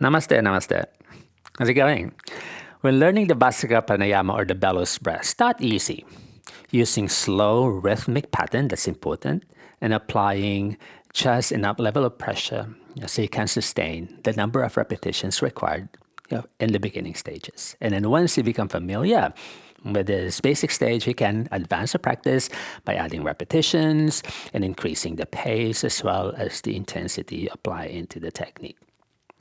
Namaste, namaste. How's it going? When learning the Bhastrika Pranayama or the bellows breath, start easy, using slow rhythmic pattern, that's important, and applying just enough level of pressure so you can sustain the number of repetitions required in the beginning stages. And then once you become familiar with this basic stage, you can advance the practice by adding repetitions and increasing the pace as well as the intensity you apply into the technique.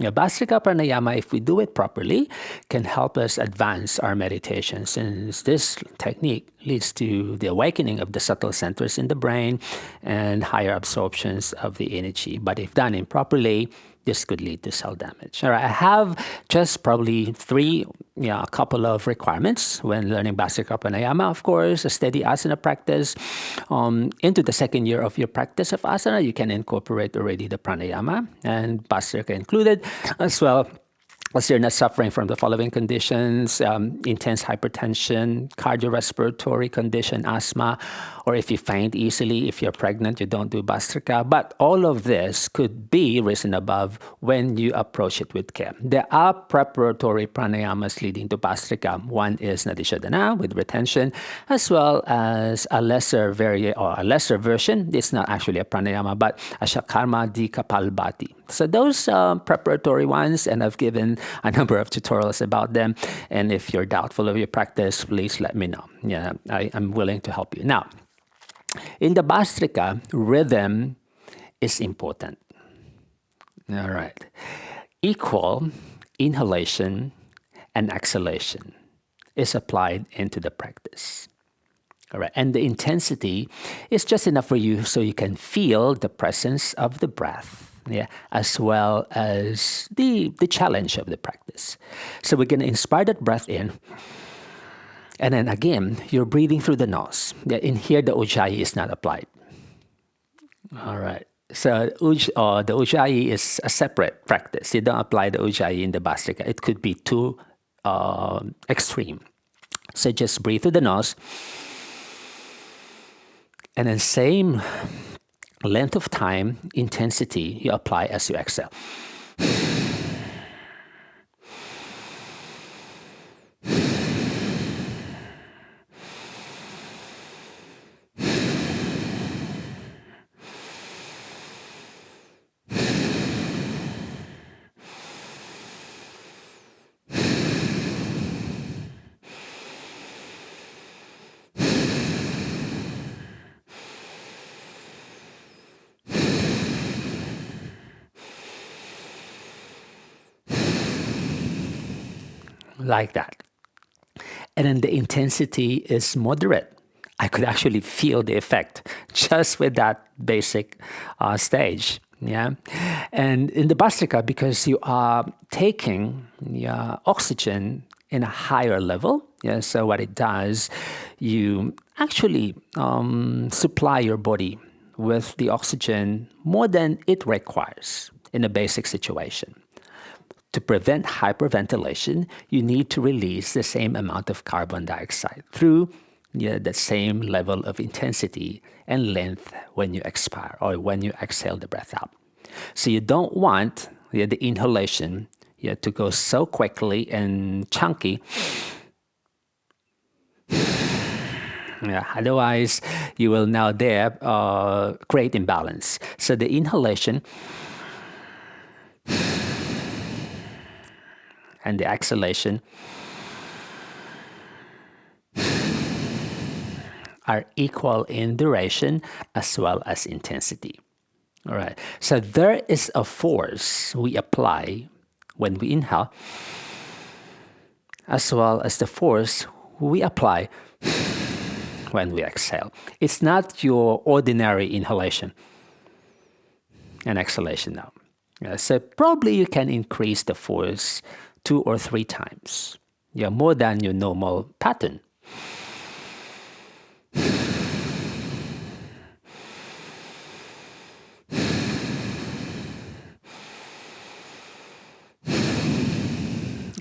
Bhastrika Pranayama, if we do it properly, can help us advance our meditation, since this technique leads to the awakening of the subtle centers in the brain and higher absorptions of the energy. But if done improperly, this could lead to cell damage. All right, I have just probably a couple of requirements when learning Bhastrika Pranayama. Of course, a steady asana practice. Into the second year of your practice of asana, you can incorporate already the pranayama and Bhastrika included, as well as you're not suffering from the following conditions: intense hypertension, cardiorespiratory condition, asthma, or if you faint easily, if you're pregnant, you don't do Bhastrika. But all of this could be risen above when you approach it with care. There are preparatory pranayamas leading to Bhastrika. One is Nadishodhana with retention, as well as a lesser version. It's not actually a pranayama, but a Shakarma di Kapalbhati. So those preparatory ones, and I've given a number of tutorials about them. And if you're doubtful of your practice, please let me know. Yeah, I'm willing to help you. Now, in the Bhastrika, rhythm is important. All right. Equal inhalation and exhalation is applied into the practice. All right. And the intensity is just enough for you so you can feel the presence of the breath. Yeah, as well as the challenge of the practice. So we're going to inspire that breath in. And then again, you're breathing through the nose. Yeah, in here, the Ujjayi is not applied. All right. So the Ujjayi is a separate practice. You don't apply the Ujjayi in the Bhastrika. It could be too extreme. So just breathe through the nose. And then same length of time, intensity you apply as you exhale. Like that. And then the intensity is moderate. I could actually feel the effect just with that basic stage. Yeah. And in the Bhastrika, because you are taking oxygen in a higher level, yeah, so what it does, you actually supply your body with the oxygen more than it requires in a basic situation. To prevent hyperventilation, you need to release the same amount of carbon dioxide through the same level of intensity and length when you expire or when you exhale the breath out. So you don't want the inhalation to go so quickly and chunky. Yeah, otherwise, you will now create imbalance. So the inhalation and the exhalation are equal in duration as well as intensity. All right. So there is a force we apply when we inhale, as well as the force we apply when we exhale. It's not your ordinary inhalation and exhalation now. So probably you can increase the force 2 or 3 times, more than your normal pattern.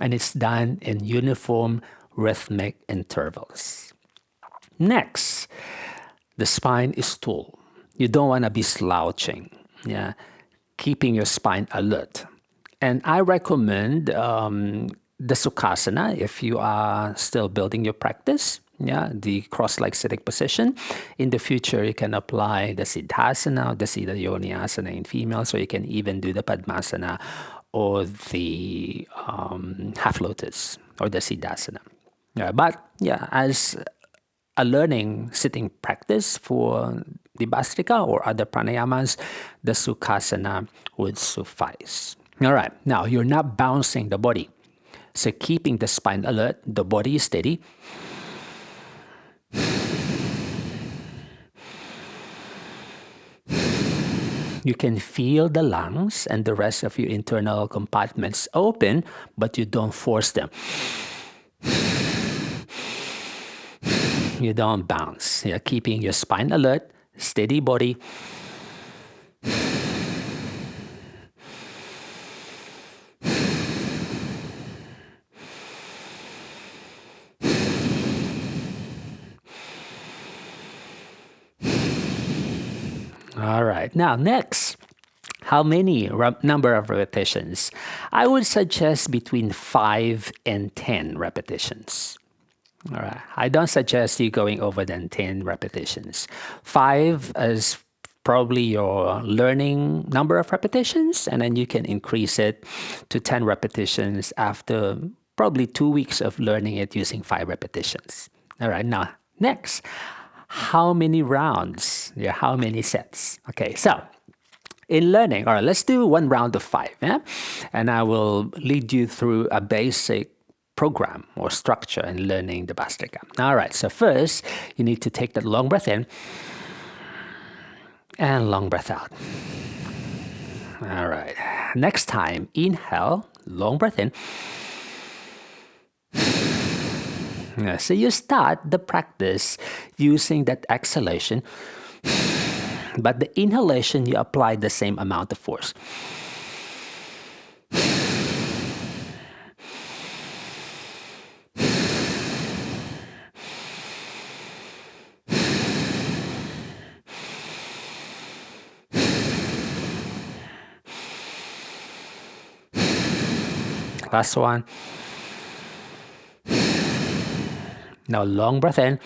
And it's done in uniform rhythmic intervals. Next, the spine is tall. You don't want to be slouching, keeping your spine alert. And I recommend the Sukhasana if you are still building your practice. Yeah, the cross-leg sitting position. In the future, you can apply the Siddhasana, the Siddha Yoniasana in females, or you can even do the Padmasana or the half lotus or the Siddhasana. Yeah, but yeah, as a learning sitting practice for the Bhastrika or other pranayamas, the Sukhasana would suffice. All right, now you're not bouncing the body. So keeping the spine alert, the body is steady. You can feel the lungs and the rest of your internal compartments open, but you don't force them. You don't bounce. You're keeping your spine alert, steady body. All right. Now, next, how many number of repetitions? I would suggest between 5 and 10 repetitions. All right. I don't suggest you going over than 10 repetitions. 5 is probably your learning number of repetitions, and then you can increase it to 10 repetitions after probably 2 weeks of learning it using 5 repetitions. All right. Now, next, how many rounds? Yeah, how many sets? Okay, so in learning, all right, let's do one round of 5, yeah? And I will lead you through a basic program or structure in learning the Bhastrika. All right, so first, you need to take that long breath in and long breath out. All right, next time, inhale, long breath in. So you start the practice using that exhalation, but the inhalation, you apply the same amount of force. Last one. Now long breath in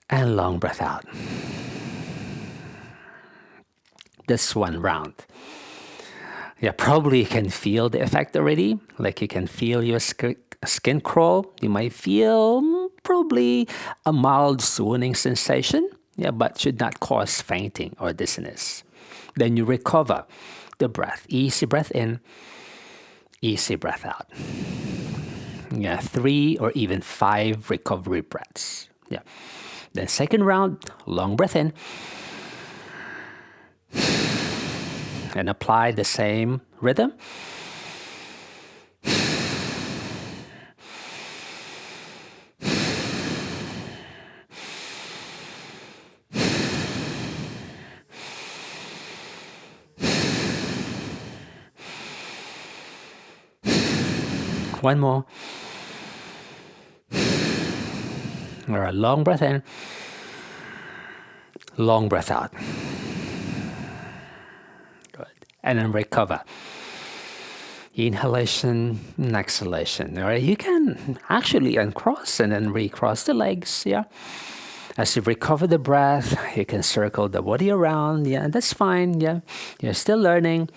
and long breath out. This one round. Yeah, probably you can feel the effect already. Like you can feel your skin crawl. You might feel probably a mild swooning sensation. Yeah, but should not cause fainting or dizziness. Then you recover the breath. Easy breath in, easy breath out. Yeah, 3 or even 5 recovery breaths. Yeah. Then second round, long breath in. And apply the same rhythm. One more. All right, long breath in, long breath out. Good. And then recover. Inhalation and exhalation. All right, you can actually uncross and then recross the legs. Yeah. As you recover the breath, you can circle the body around. Yeah, that's fine. Yeah, you're still learning.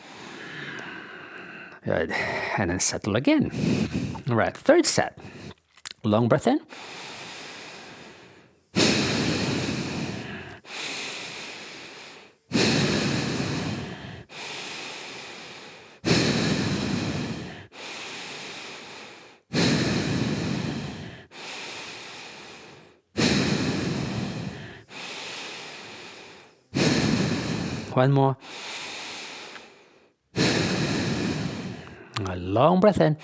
Good. And then settle again. All right, third set. Long breath in. One more. A long breath in.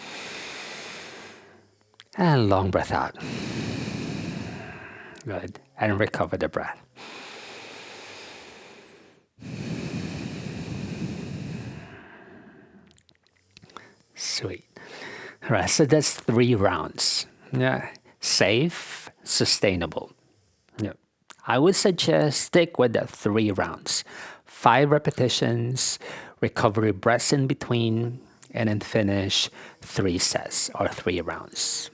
And long breath out. Good. And recover the breath. Sweet. All right, so that's 3 rounds. Yeah. Safe, sustainable. Yeah. I would suggest stick with the 3 rounds. 5 repetitions, recovery breaths in between, and then finish 3 sets or 3 rounds.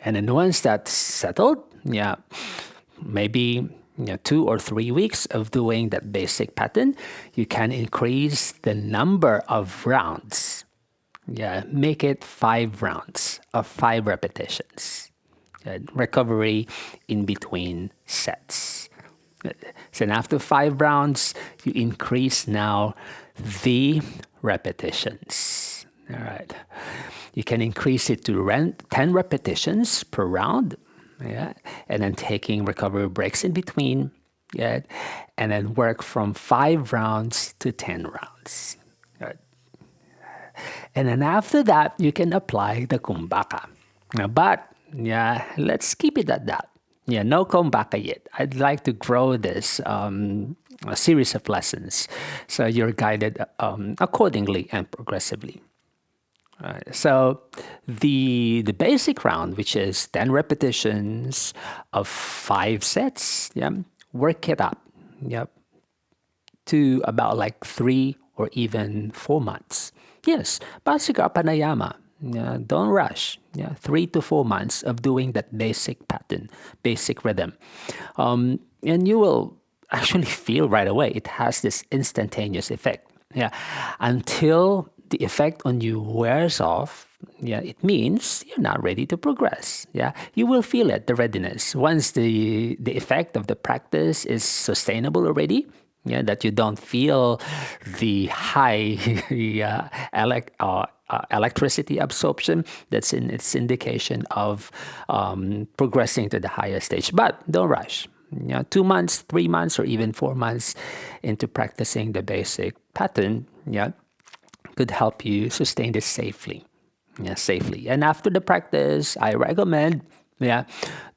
And then once that's settled, maybe 2 or 3 weeks of doing that basic pattern, you can increase the number of rounds. Make it 5 rounds of 5 repetitions. Recovery in between sets. So after 5 rounds, you increase now the repetitions. All right. You can increase it to 10 repetitions per round. And then taking recovery breaks in between. And then work from 5 rounds to 10 rounds. Right. And then after that, you can apply the kumbhaka. But let's keep it at that. No kumbhaka yet. I'd like to grow this a series of lessons, so you're guided accordingly and progressively. So the basic round, which is 10 repetitions of 5 sets, work it up, to about like 3 or even 4 months. Yes, Bhastrika Pranayama. Don't rush. 3 to 4 months of doing that basic pattern, basic rhythm. And you will actually feel right away it has this instantaneous effect. Until the effect on you wears off, it means you're not ready to progress. You will feel it, the readiness. Once the effect of the practice is sustainable already, that you don't feel the high electricity absorption, that's in its indication of progressing to the higher stage. But don't rush. 2 months, 3 months, or even 4 months into practicing the basic pattern, could help you sustain this safely. And after the practice, I recommend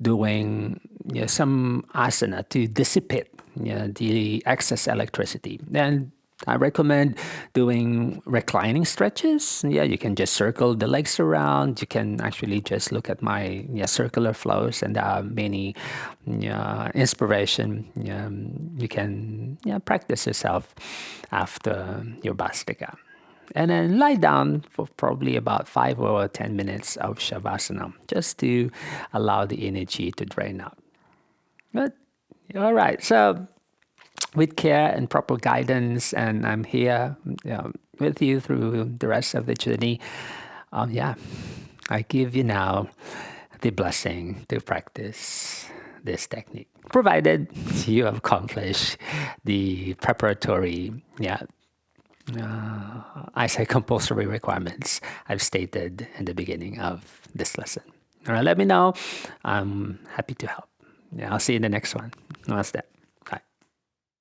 doing some asana to dissipate the excess electricity. And I recommend doing reclining stretches. You can just circle the legs around. You can actually just look at my circular flows, and many inspiration. You can practice yourself after your Bhastrika. And then lie down for probably about 5 or 10 minutes of Shavasana, just to allow the energy to drain out. Good. All right. So with care and proper guidance, and I'm here with you through the rest of the journey. I give you now the blessing to practice this technique, provided you have accomplished the preparatory, I say compulsory requirements I've stated in the beginning of this lesson. All right, let me know. I'm happy to help. I'll see you in the next one. Namaste.